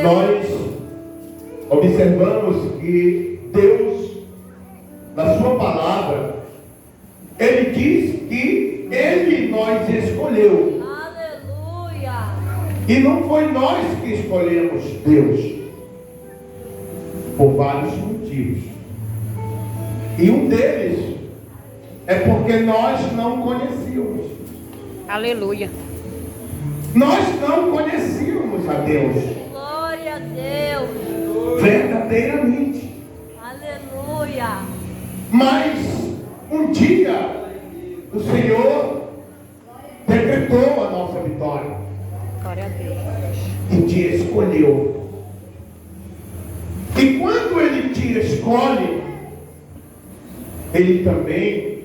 Nós observamos que Deus, na sua palavra, Ele diz que Ele nos escolheu. Aleluia. E não foi nós que escolhemos Deus, por vários motivos. E um deles é porque nós não conhecíamos. Aleluia. Nós não conhecíamos a Deus Glória a Deus. verdadeiramente. Aleluia. Mas um dia o Senhor decretou a nossa vitória Glória a Deus. e te escolheu. E quando Ele te escolhe, Ele também,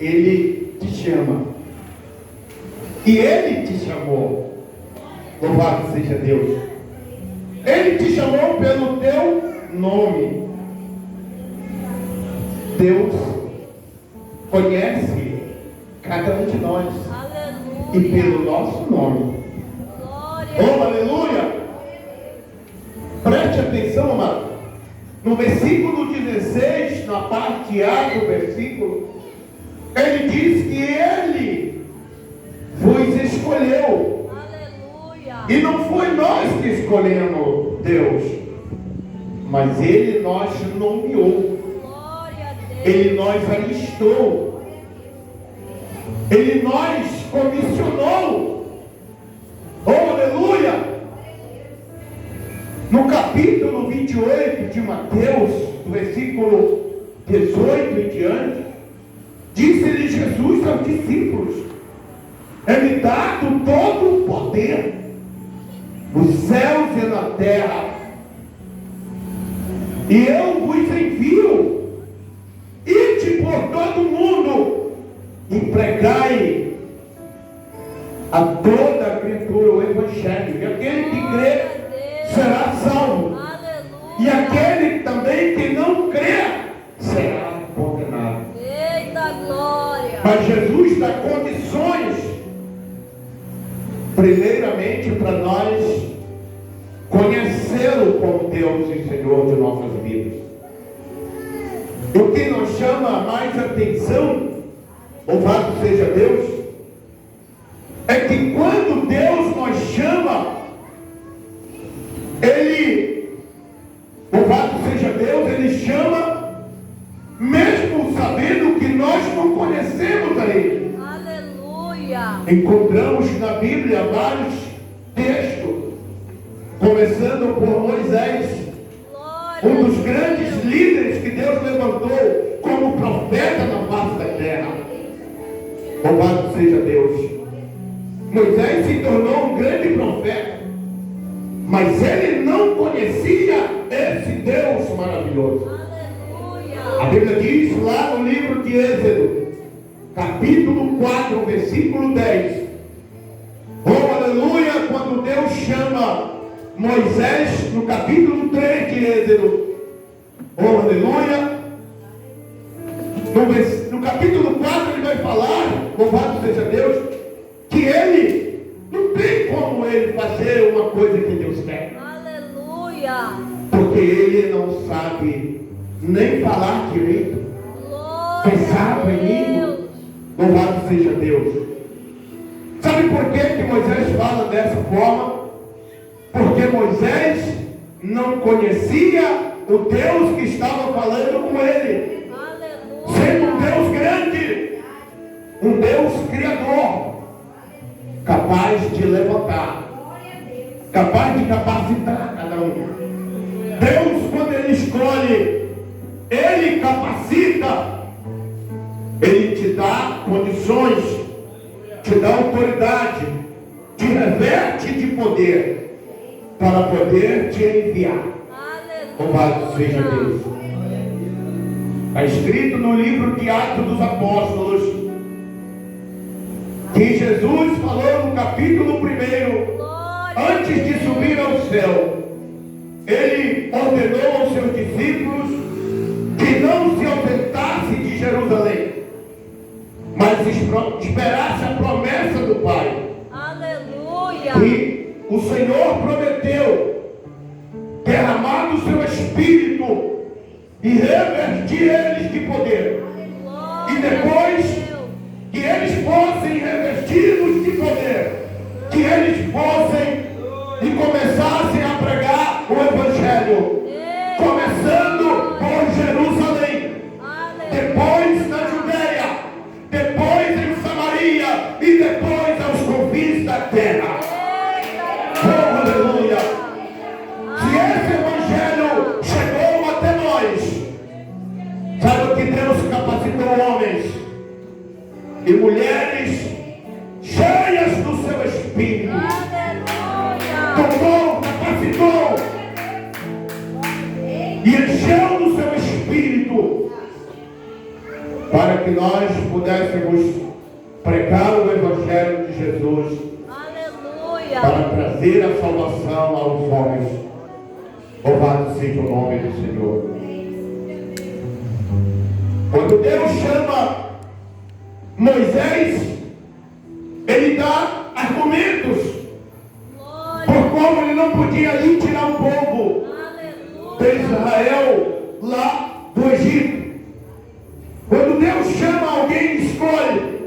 Ele te chama. E Ele te chamou. Louvado seja Deus. Ele te chamou pelo teu nome. Deus conhece cada um de nós. Aleluia. E pelo nosso nome. Glória. Oh, aleluia! Preste atenção, amado. No versículo 16, na parte A do versículo, ele diz que Ele vos escolheu. Aleluia. E não foi nós que escolhemos Deus, mas Ele nos nomeou. Glória a Deus. Ele nos alistou. Ele nos comissionou. Oh, aleluia! No capítulo 28 de Mateus, do versículo 18 em diante, disse-lhe Jesus aos discípulos: é-me dado todo o poder nos céus e na terra, e eu vos envio. Ide por todo o mundo e pregai a toda criatura o Evangelho. E aquele que crê será salvo. Aleluia. E aquele também que não crê será condenado. Eita glória. Mas Jesus dá condições, primeiramente, para nós conhecê-lo como Deus e Senhor de nossas vidas. O que nos chama mais atenção, louvado seja Deus, é que quando Deus nos chama, Ele, louvado seja Deus, Ele chama, mesmo sabendo que nós não conhecemos a Ele. Aleluia. Encontramos na Bíblia vários textos, começando por Moisés, Glória. um dos grandes líderes que Deus levantou como profeta na face da terra. Louvado seja Deus. Moisés se tornou um grande profeta, mas ele não conhecia esse Deus maravilhoso. Aleluia. A Bíblia diz lá no livro de Êxodo, capítulo 4, versículo 10. Oh, aleluia, quando Deus chama Moisés, no capítulo 3 de Êxodo. Oh, aleluia. No capítulo 4 ele vai falar, louvado seja Deus, que ele, não tem como ele fazer uma coisa que Deus quer. Aleluia. Porque ele não sabe nem falar direito. Pensar Glória a em língua. Deus. Louvado seja Deus. Sabe por que Moisés fala dessa forma? Porque Moisés não conhecia o Deus que estava falando com ele. Sendo um Aleluia. Deus grande, um Deus criador, capaz de levantar, capaz de capacitar cada um. Deus, quando Ele escolhe, Ele capacita, Ele te dá condições, te dá autoridade, te reverte de poder, para poder te enviar. Louvado seja Deus. Está escrito no livro de Atos dos Apóstolos, que Jesus falou no capítulo 1, antes de subir ao céu, Ele ordenou aos seus discípulos que não se ausentasse de Jerusalém, mas esperasse a promessa do Pai. Aleluia. E o Senhor prometeu derramar do seu espírito e revestir eles de poder. E depois que eles fossem revestidos de poder, que eles fossem e começassem a pregar o Evangelho, começando por Jerusalém, depois na Judeia, depois em Samaria e depois aos confins da terra. Oh, aleluia! Se esse Evangelho chegou até nós, sabe que Deus capacitou homens e mulheres cheias do seu Espírito. Tomou, capacitou e encheu do seu Espírito para que nós pudéssemos pregar o Evangelho de Jesus, para trazer a salvação aos homens. Louvado seja o nome do Senhor. Quando Deus chama Moisés, ele dá argumentos por como ele não podia ir tirar o povo de Israel lá do Egito. Quando Deus chama alguém e escolhe,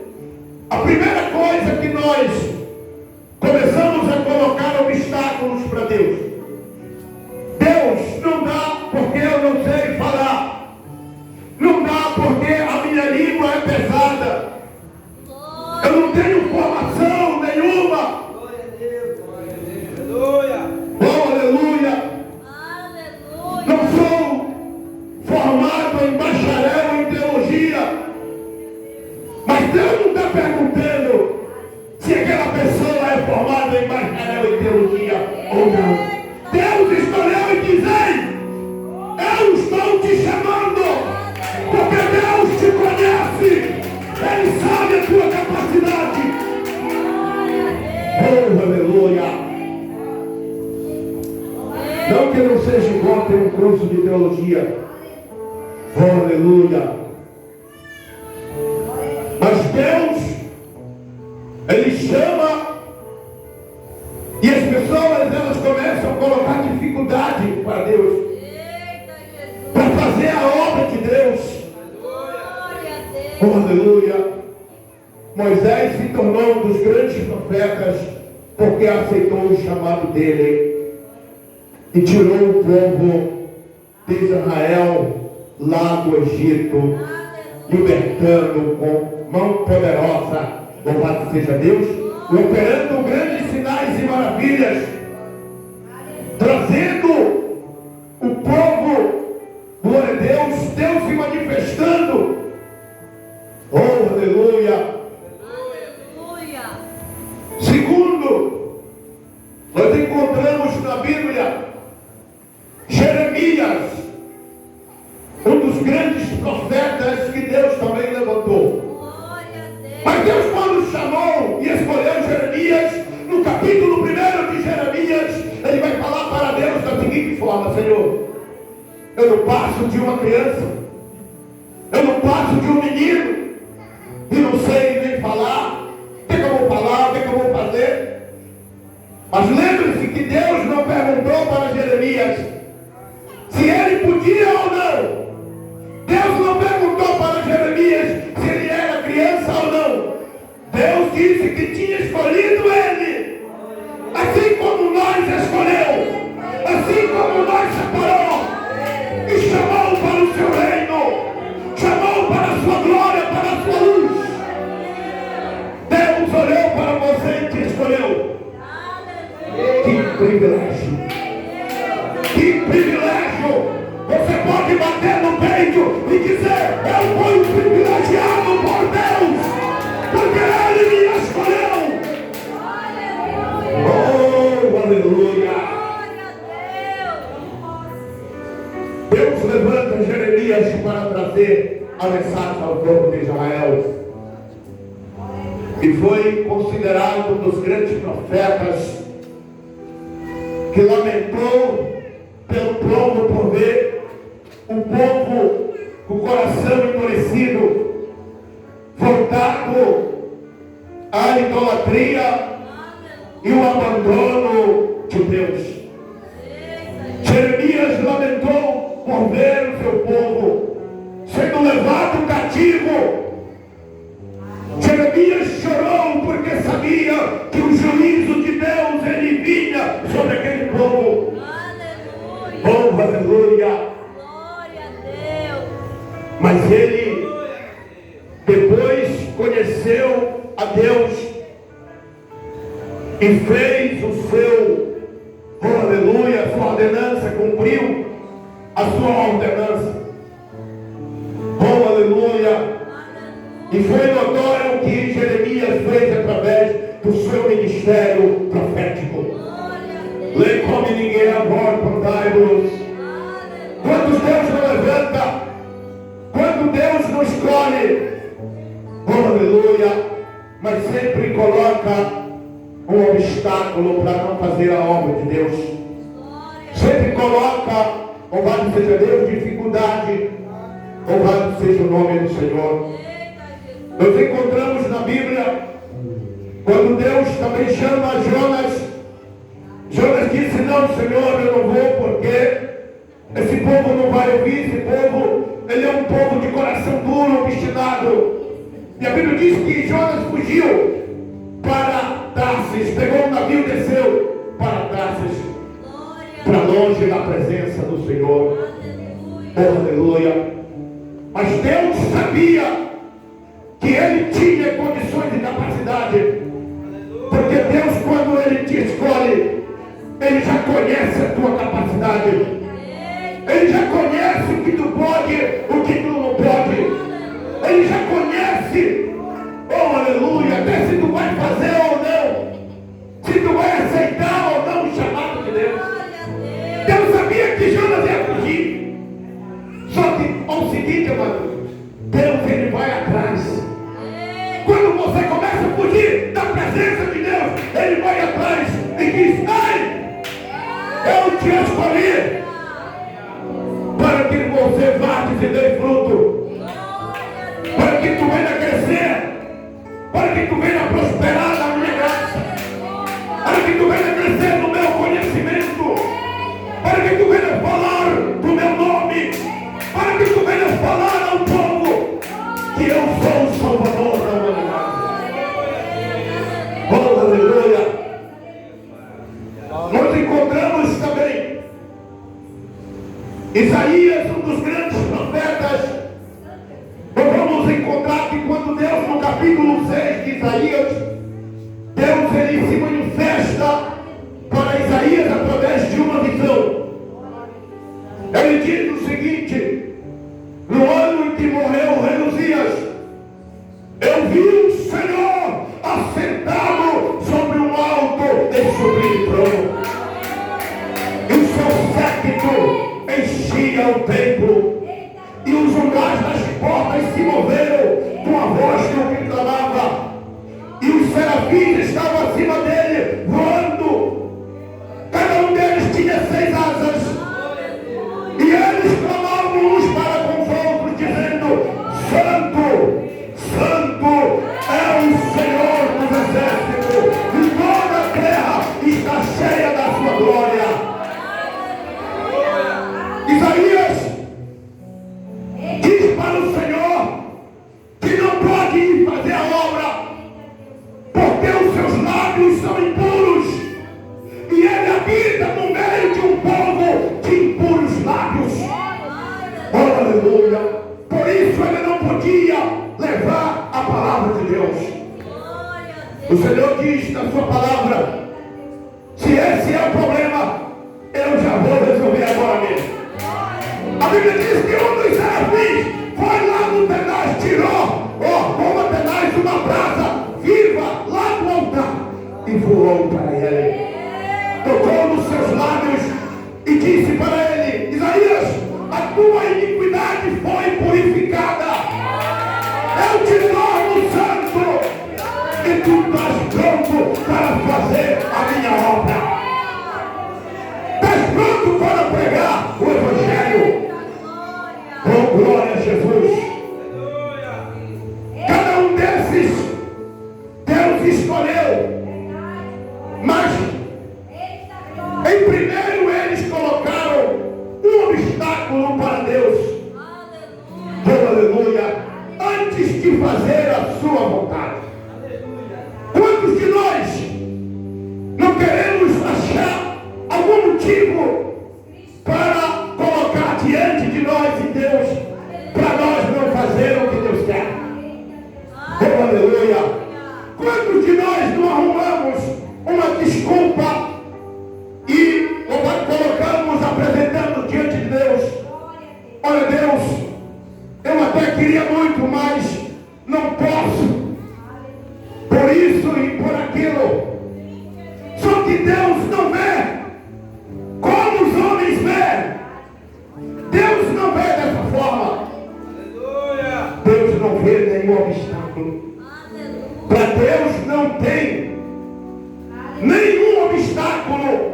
a primeira coisa que nós começamos a colocar obstáculos para Deus. Deus, não dá porque eu não sei falar. Não dá porque a minha língua é pesada. Eu não tenho formação nenhuma. Oh, aleluia. Não sou formado em bacharel em teologia. Mas Deus não está perguntando se aquela pessoa é formada em bacharel em teologia ou não. Deus escolheu e diz: ei, eu estou te chamando, porque Deus te conhece. Ele sabe a tua capacidade. Oh, aleluia. Não que eu não seja igual a ter um curso de teologia. Oh, aleluia. Mas Deus, Ele chama, e as pessoas, elas começam a colocar dificuldade para Deus, para fazer a obra de Deus. Oh, aleluia. Moisés se tornou um dos grandes profetas porque aceitou o chamado dele e tirou o povo de Israel lá do Egito, libertando com mão poderosa, louvado seja Deus, operando grandes sinais e maravilhas, trazendo o povo, glória a Deus, Deus se manifestando. Oh, aleluia. Segundo, nós encontramos na Bíblia Jeremias, um dos grandes profetas que Deus também levantou. Mas Deus, quando chamou e escolheu Jeremias, no capítulo 1 de Jeremias, ele vai falar para Deus da seguinte forma: Senhor, eu não passo de uma criança, eu não passo de um menino, e não sei nem falar. O que eu vou falar, o que eu vou fazer? Mas lembre-se que Deus não perguntou para Jeremias se ele podia ou não. Deus não perguntou para Jeremias se ele era criança ou não. Deus disse que tinha escolhido ele, assim como nós escolheu, assim como nós separou e chamou para o seu reino, chamou para a sua glória, para a sua luz. Deus olhou para você e te escolheu. Que privilégio! Que privilégio! Você pode bater no peito e dizer: eu fui privilegiado por Deus, porque Ele me escolheu. Oh, aleluia! Deus levanta Jeremias para trazer a mensagem ao povo de Israel. E foi considerado um dos grandes profetas que lamentou pelo povo por ver o povo com o coração endurecido, voltado à idolatria e o abandono de Deus. Jeremias lamentou por ver o seu povo sendo levado cativo. Jeremias chorou porque sabia que o juízo de Deus ele vinha sobre aquele povo. Aleluia. Oh, aleluia. Glória a Deus. Mas ele depois conheceu a Deus e fez o seu, oh, aleluia, sua ordenança, cumpriu a sua ordenança. Oh, aleluia. E foi notório o que Jeremias fez através do seu ministério profético. Lê como ninguém a voz, contai-vos. Quando Deus não levanta, quando Deus não escolhe, oh, aleluia, mas sempre coloca um obstáculo para não fazer a obra de Deus. Sempre coloca, louvado seja Deus, dificuldade. Louvado seja o nome do Senhor. Nós encontramos na Bíblia, quando Deus também chama Jonas, Jonas disse: não, Senhor, eu não vou, porque esse povo não vai ouvir. Esse povo, ele é um povo de coração duro, obstinado. E a Bíblia diz que Jonas fugiu para Tarsis, pegou um navio e desceu para Tarsis, para longe da presença do Senhor. Oh, aleluia. Mas Deus sabia que ele tinha condições e capacidade, porque Deus, quando ele te escolhe, ele já conhece a tua capacidade, ele já conhece o que tu pode, o que tu não pode, ele já conhece, oh, aleluia, até se tu vai fazer ou não, se tu vai aceitar ou não o chamado de Deus. Deus sabia que Jonas ia fugir, só que é o seguinte, amado, Deus ele vai atrás. Quando você começa a fugir da presença de Deus, ele vai atrás e diz: ei, eu te escolhi para que você vá e dê fruto, para que tu venha crescer, para que tu venha prosperar na minha graça, para que tu venha crescer no meu conhecimento, para que tu venha falar do meu nome, para que tu venha falar ao povo que eu sou o Salvador da humanidade. Oh, aleluia. Nós encontramos também Isaías, um dos grandes profetas. Nós vamos encontrar que quando Deus, no capítulo 6 de Isaías, Deus ele se manifesta para Isaías através de uma visão. Ele diz o seguinte: no ano em que morreu o rei Uzias, eu vi o Senhor assentado sobre um alto e sublime trono, e o seu séquito enchia o templo, e os umbrais das portas se moveram com a voz que o que clamava, e os serafins estavam acima dele, voando. Cada um deles tinha 6 asas, e eles clamavam uns para com os outros, dizendo: Santo, Santo é o Senhor dos exércitos, e toda a terra está cheia da sua glória. Isaías diz para o Senhor que não pode ir fazer a obra, porque os seus lábios são impuros, e ele habita no meio de um povo de impuros lábios. Oh, aleluia. Por isso ele não podia levar a palavra de Deus. O Senhor diz na sua palavra: se esse é o problema, eu já vou resolver agora mesmo. A Bíblia diz que um dos serafins foi lá no tenaz, tirou, como tenaz, uma brasa viva lá do altar e voou para ele, tocou nos seus lábios e disse para ele: Isaías, a tua iniquidade foi purificada, eu te torno santo, e tu estás pronto para fazer a minha obra, estás pronto para pregar o Evangelho. Oh, glória a Jesus. Cada um desses Deus escolheu, mas em primeiro eles colocaram um obstáculo para Deus. Oh, aleluia. Antes de fazer a sua vontade. Quantos de nós não queremos achar algum motivo para colocar diante de nós e Deus, para nós não fazer o que Deus quer? Oh, aleluia. Quantos de nós não arrumamos uma desculpa e colocamos apresentando diante de Deus? Olha, Deus, eu até queria muito, mas não posso. Por isso e por aquilo. Só que Deus não vê como os homens veem. Deus não vê dessa forma. Deus não vê nenhum obstáculo. Para Deus não tem nenhum obstáculo.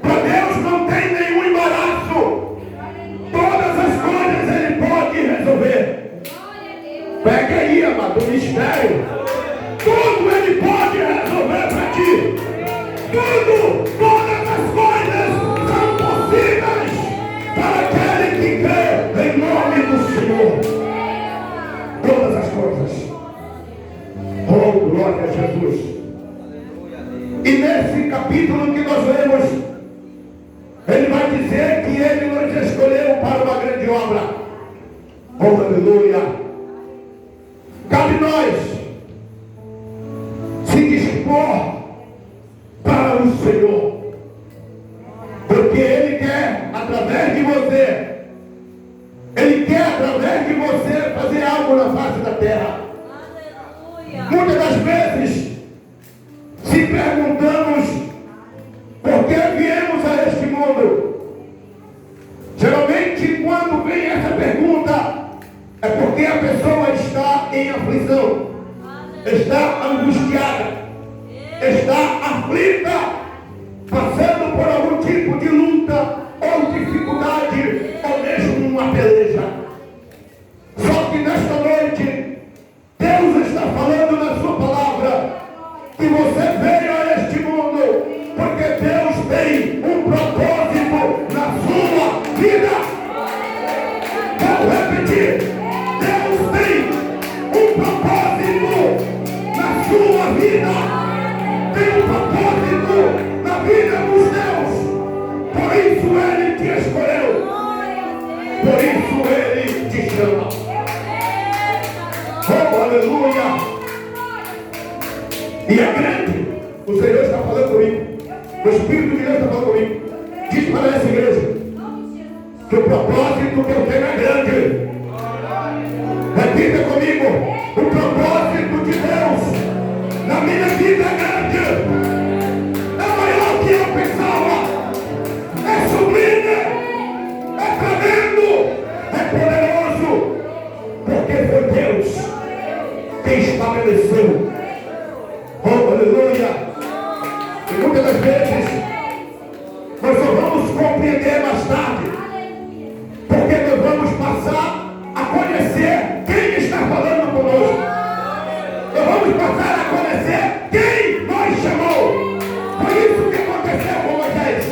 Para Deus não tem nenhum embaraço. Todas as coisas Ele pode resolver. Pega aí, amado, o mistério. Tudo Ele pode resolver para ti. Tudo, todas as coisas são possíveis para aquele que crê em nome do Senhor. Todas as coisas. Oh, glória a Jesus. E nesse capítulo que nós lemos, ele vai dizer que Ele nos escolheu para uma grande obra. Oh, aleluia. Cabe nós se dispor para o Senhor, porque Ele quer através de você, Ele quer através de você fazer algo na face da terra. Muitas das vezes se perguntamos por que viemos a este mundo. Geralmente quando vem essa pergunta é porque a pessoa está em aflição, está angustiada, está aflita, passando por algum tipo de luta ou dificuldade, ou mesmo uma peleja. Só que nesta noite, Deus está falando na sua palavra que você veio a este mundo porque Deus tem um propósito na sua vida. Vou repetir. Deus tem um propósito na sua vida. Tem um propósito na vida dos teus. Por isso Ele te escolheu. Por isso Ele te chama. Oh, aleluia. E é grande. O Senhor está falando comigo. O Espírito de Deus está falando comigo. Diz para essa igreja que o propósito que eu tenho é grande. Repita comigo. O propósito de Deus na minha vida é grande. É maior que eu pensava. É sublime. É tremendo. É poderoso. Porque foi Deus quem estabeleceu. Oh, aleluia. E muitas das vezes nós só vamos compreender mais tarde, porque nós vamos passar a conhecer quem está falando conosco. Nós vamos passar a conhecer quem nos chamou. Foi isso que aconteceu com Moisés.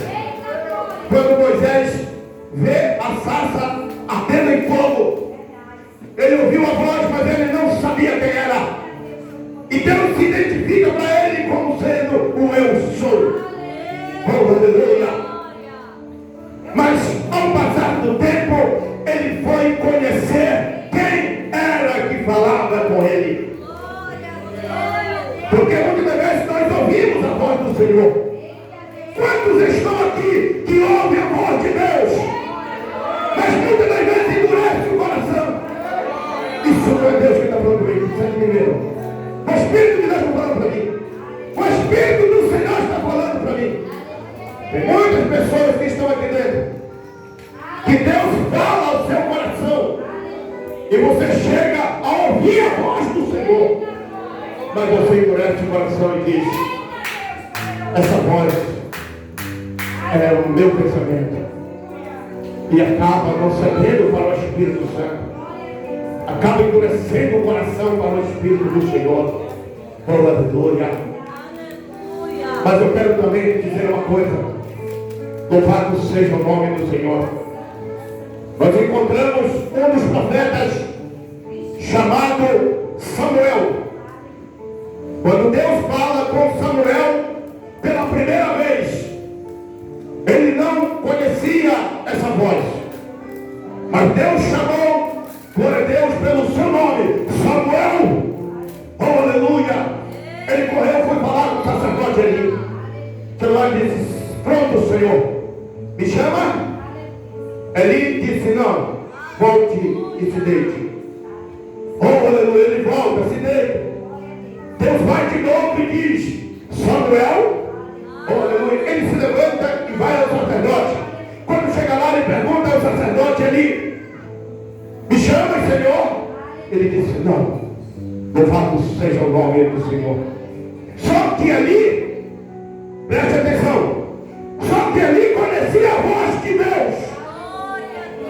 Quando Moisés vê a sarça ardendo em fogo, ele ouviu a voz, mas ele não sabia quem era. E Deus se identifica para ele como sendo o eu sou. Oh, aleluia. Mas ao passar do tempo, ele foi conhecer quem era que falava com ele. Porque muitas vezes nós ouvimos a voz do Senhor. Quantos estão aqui que ouvem a voz de Deus? Mas muitas das vezes endurece o coração. Isso não é Deus que está falando comigo, isso é de mim mesmo. O Espírito de Deus está falando para mim. O Espírito do Senhor está falando para mim. Tem muitas pessoas que estão aqui dentro, que Deus fala ao seu coração, e você chega a ouvir a voz do Senhor, mas você endurece o coração e diz: essa voz é o meu pensamento, e acaba não cedendo para o Espírito Santo. Acaba endurecendo o coração para o Espírito do Senhor. Oh, aleluia. Mas eu quero também dizer uma coisa. Louvado seja o nome do Senhor. nós encontramos um dos profetas chamado Samuel. Quando Deus fala com Samuel pela primeira vez, ele não conhecia essa voz, mas Deus chamou, glória a Deus, pelo seu nome, Samuel. Oh, aleluia. Ele correu, foi falar com o sacerdote ali. O Senhor disse: pronto, Senhor, me chama. Ele disse: não, volte e se deite. Oh, aleluia. Ele volta, se deita. Deus vai de novo e diz: Samuel. Oh, aleluia. Ele se levanta e vai ao sacerdote. Quando chega lá, ele pergunta ao sacerdote ali: me chama, Senhor? Ele disse: não, louvado seja o nome do Senhor. Só que ali, preste atenção, só que ali conhecia a voz de Deus.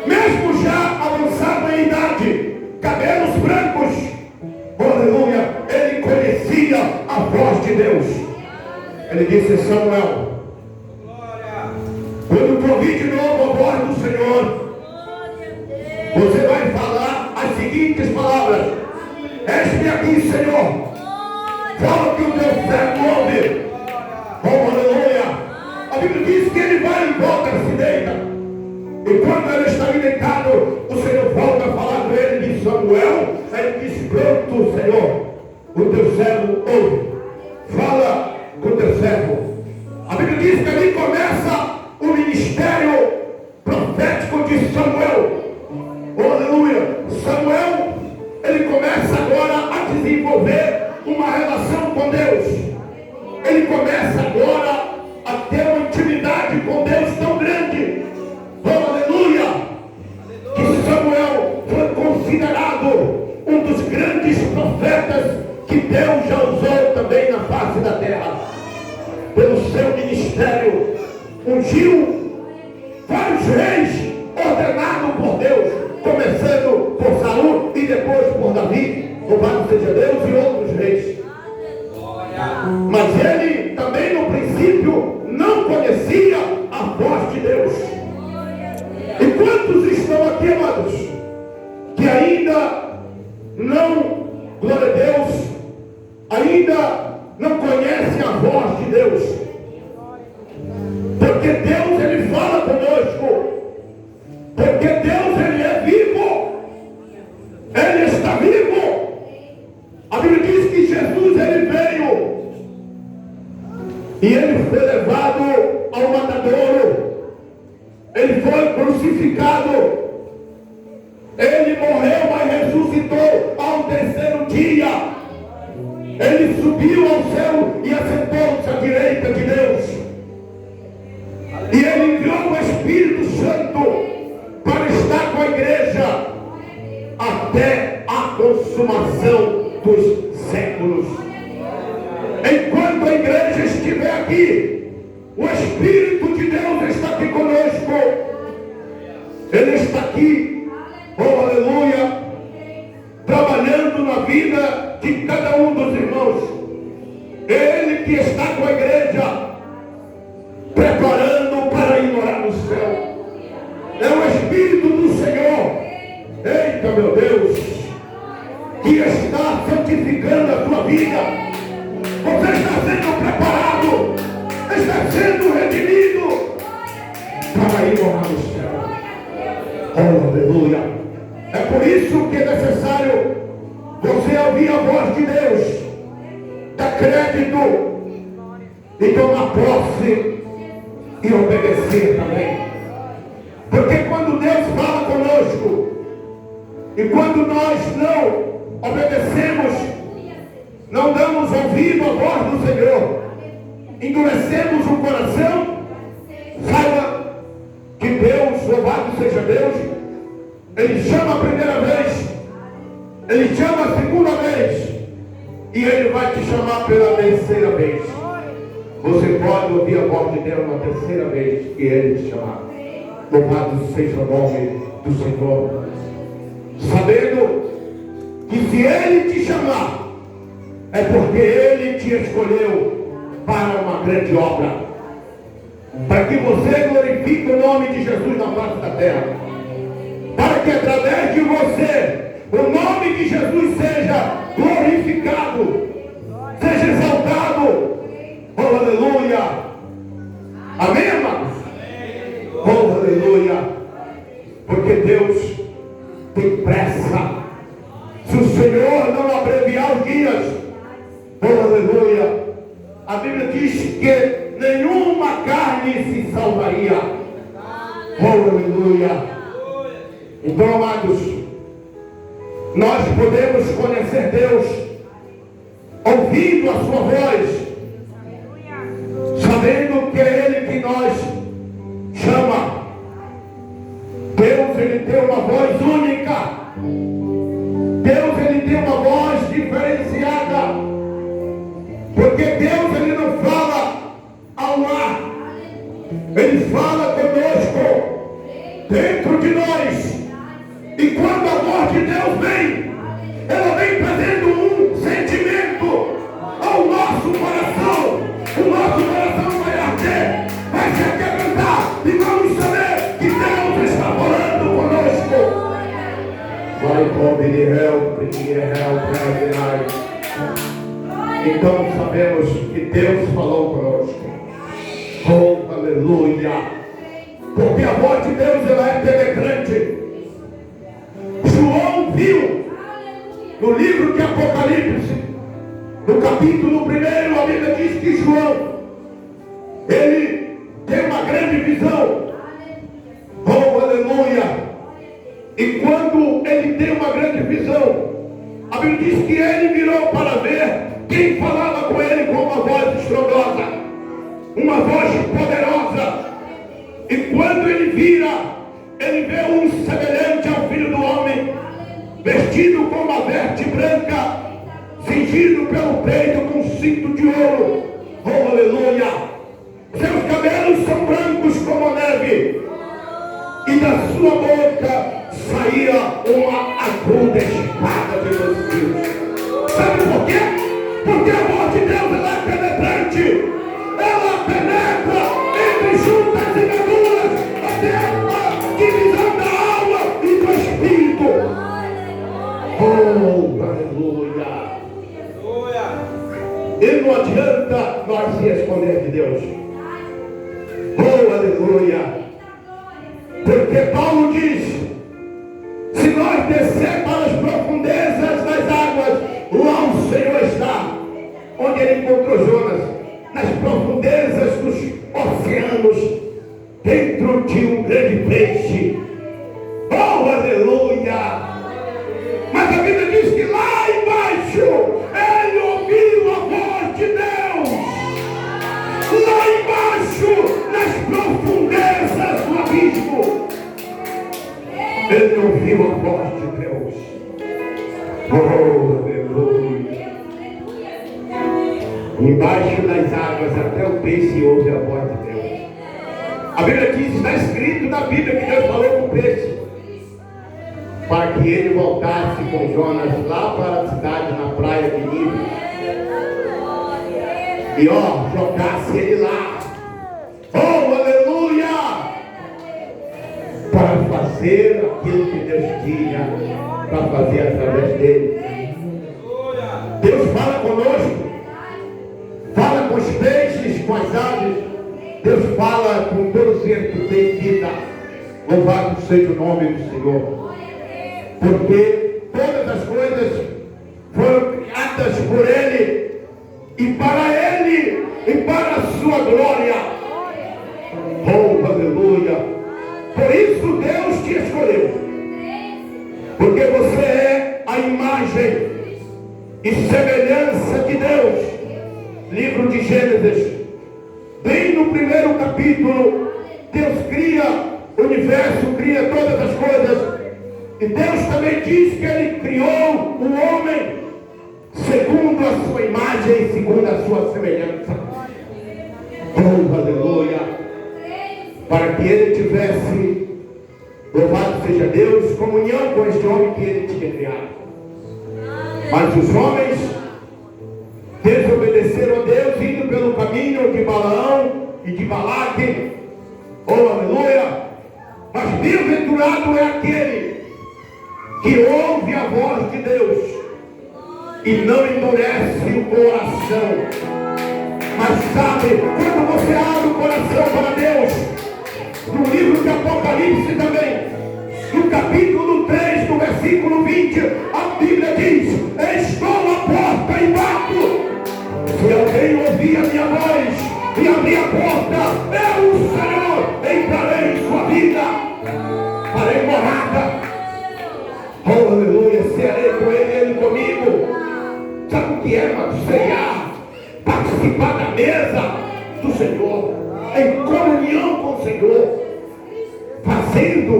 Mesmo já avançado em idade, cabelos brancos, oh, aleluia, ele conhecia a voz de Deus. Ele disse: Samuel, quando tu ouvir de novo a voz do Senhor, você vai falar as seguintes palavras: eis-me aqui, Senhor, fala que o teu servo ouve. Oh, aleluia. A Bíblia diz que ele vai e volta, se deita. E quando ele está ali deitado, o Senhor volta a falar com ele de Samuel. Ele diz: pronto, Senhor, o teu servo ouve. Fala com o teu servo. A Bíblia diz que ali começa o ministério profético de Samuel. Oh, aleluia. Samuel, ele começa agora a desenvolver uma relação com Deus. Ele começa agora a ter uma intimidade com Deus tão grande. Oh, aleluia. Que Samuel foi considerado um dos grandes profetas que Deus já usou também na face da terra. Pelo seu ministério, ungiu vários reis ordenados por Deus, começando por Saul e depois por Davi, louvado seja Deus, e outros reis. Mas ele também no princípio não conhecia a voz de Deus. E quantos estão aqui, amados, que ainda não, glória a Deus, ainda não conhecem a voz de Deus? Porque Deus, ele fala conosco. Porque Deus, ele é vivo. Ele está vivo. A Bíblia diz que Jesus, ele veio e ele foi levado ao matadouro. Ele foi crucificado. Ele morreu, mas ressuscitou ao terceiro dia. Ele subiu ao céu e assentou-se à direita de Deus. E ele enviou o Espírito Santo para estar com a igreja até a consumação dos séculos. Enquanto a igreja estiver aqui, o Espírito de Deus está aqui conosco. Ele está aqui, oh, aleluia, trabalhando na vida de cada um dos irmãos. Ele que está com a igreja, preparando para ir morar no céu. É o Espírito do Senhor, eita meu Deus, que está santificando a tua vida. Você está sendo preparado, está sendo redimido para ir morar no céu. Oh, aleluia. É por isso que é necessário você ouvir a voz de Deus, dar crédito e tomar posse e obedecer também. Porque quando Deus fala conosco e quando nós não obedecemos, não damos ouvido à voz do Senhor, endurecemos o coração, saiba que Deus, louvado seja Deus, Ele chama a primeira vez, Ele chama a segunda vez, e Ele vai te chamar pela terceira vez. Você pode ouvir a voz de Deus uma terceira vez e Ele te chamar. Louvado seja o nome do Senhor. Sabendo que se Ele te chamar, é porque Ele te escolheu para uma grande obra, para que você glorifique o nome de Jesus na face da terra. que através de você o nome de Jesus seja glorificado, seja exaltado. Oh, aleluia. Amém, amados? Oh, aleluia. Porque Deus tem pressa. Se o Senhor não abreviar os dias, oh, aleluia, a Bíblia diz que nenhuma carne se salvaria. Oh, aleluia. Então, amados, nós podemos conhecer Deus ouvindo a sua voz, sabendo que é Ele que nos chama. Deus, Ele tem uma voz única. Deus, Ele tem uma voz diferenciada. Porque Deus, Ele não fala ao ar. Ele fala conosco, dentro de nós. E quando a voz de Deus vem, ela vem trazendo um sentimento ao nosso coração. O nosso coração vai arder, vai se aquebrantar, e vamos saber que Deus está falando conosco. Vai come de help tonight. Então sabemos que Deus falou conosco. Oh, aleluia. Porque a voz de Deus, ela é penetrante. João viu no livro de Apocalipse, no capítulo 1, a Bíblia diz que João, ele tem uma grande visão. Oh, aleluia. E quando ele tem uma grande visão, a Bíblia diz que ele virou para ver quem falava com ele com uma voz estrondosa, uma voz poderosa. E quando ele vira, ele vê um semelhante ao Filho do Homem, vestido com uma veste branca, cingido pelo peito com um cinto de ouro. Oh, aleluia. Seus cabelos são brancos como a neve, e da sua boca saía uma aguda espada de dois fios. Sabe por quê? Porque a voz de Deus, ela é penetrante. Ela penetra entre juntas e medulas, até a divisão da alma e do espírito. Oh, aleluia. E não adianta nós se esconder de Deus. Oh, aleluia. Porque Paulo diz: se nós descer para as profundezas das águas, lá o Senhor está. Onde ele encontrou Jonas? Nas profundezas dos oceanos, dentro de um grande peixe. Oh, aleluia. Mas a Bíblia diz que lá embaixo ele ouviu a voz de Deus. Lá embaixo, nas profundezas do abismo, ele ouviu a voz de Deus. Oh, aleluia. Embaixo das águas, até o peixe ouve a voz de Deus. A Bíblia diz, está escrito na Bíblia que Deus falou com o peixe, para que ele voltasse com Jonas lá para a cidade, na praia de Nínive, e jogasse ele lá. Oh, aleluia! Para fazer aquilo que Deus tinha para fazer através dele. Deus fala conosco, fala com os peixes, com as aves. Deus fala com todo ser que tem vida. Louvado seja o nome do Senhor. Porque todas as coisas foram criadas por Ele, e para Ele, e para a sua glória. Oh, aleluia. Por isso Deus te escolheu, porque você é a imagem e semelhança de Deus. Livro de Gênesis, bem no primeiro capítulo, Deus cria o universo, cria todas as coisas. E Deus também diz que Ele criou o homem segundo a sua imagem e segundo a sua semelhança. Oh, aleluia. Para que ele tivesse, louvado seja Deus, comunhão com este homem que ele tinha criado. Mas os homens desobedeceram a Deus, indo pelo caminho de Balaão e de Balaque. Oh, aleluia. Mas bem-aventurado é aquele que ouve a voz de Deus e não endurece o coração. Mas sabe, quando você abre o coração para Deus, no livro de Apocalipse também, no capítulo 3, no versículo 20, a Bíblia diz: estou à porta e bato. Se alguém ouvir a minha voz e abrir a porta, eu, o Senhor, entrarei em sua vida, farei morada. Oh, aleluia, serei com ele comigo. Sabe o que é ceiar? Participar da mesa do Senhor, em comunhão com o Senhor, fazendo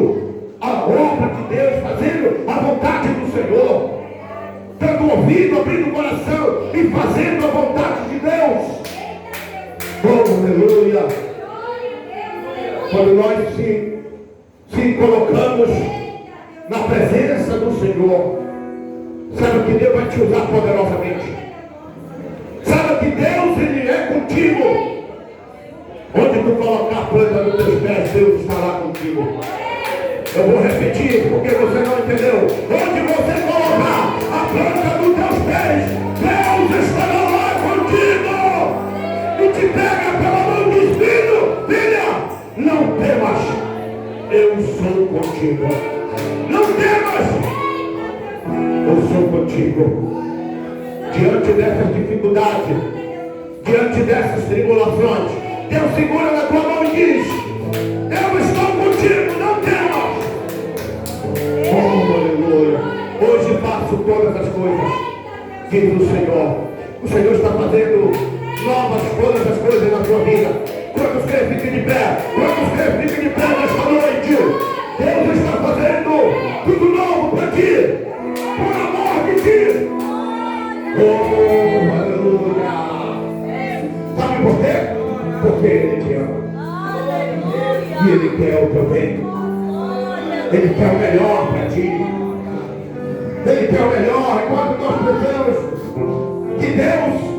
a obra de Deus, fazendo a vontade do Senhor, dando ouvido, abrindo o coração e fazendo a vontade de Deus. Oh, aleluia. Quando nós se colocamos na presença do Senhor, sabe que Deus vai te usar poderosamente. Sabe que Deus, Ele é contigo. Onde tu colocar a planta dos teus pés, Deus estará contigo. Eu vou repetir, porque você não entendeu. Onde você colocar a planta dos teus pés, Deus estará lá contigo. E te pega pela mão e diz: filha, não temas, eu sou contigo. Não temas, eu sou contigo. Diante dessas dificuldades, diante dessas tribulações, Deus segura na tua mão e diz: eu estou contigo, não temas. Oh, aleluia. Hoje faço todas as coisas, diz o Senhor. O Senhor está fazendo novas todas as coisas na tua vida. Quantos creem, fiquem de pé. Quantos creem, fiquem de pé nesta noite. Deus está fazendo tudo novo para ti, por amor de ti. Oh, aleluia. Sabe por quê? Porque Ele te ama. E Ele quer o teu bem. Ele quer o melhor para ti. Ele quer o melhor. Enquanto nós pensamos que Deus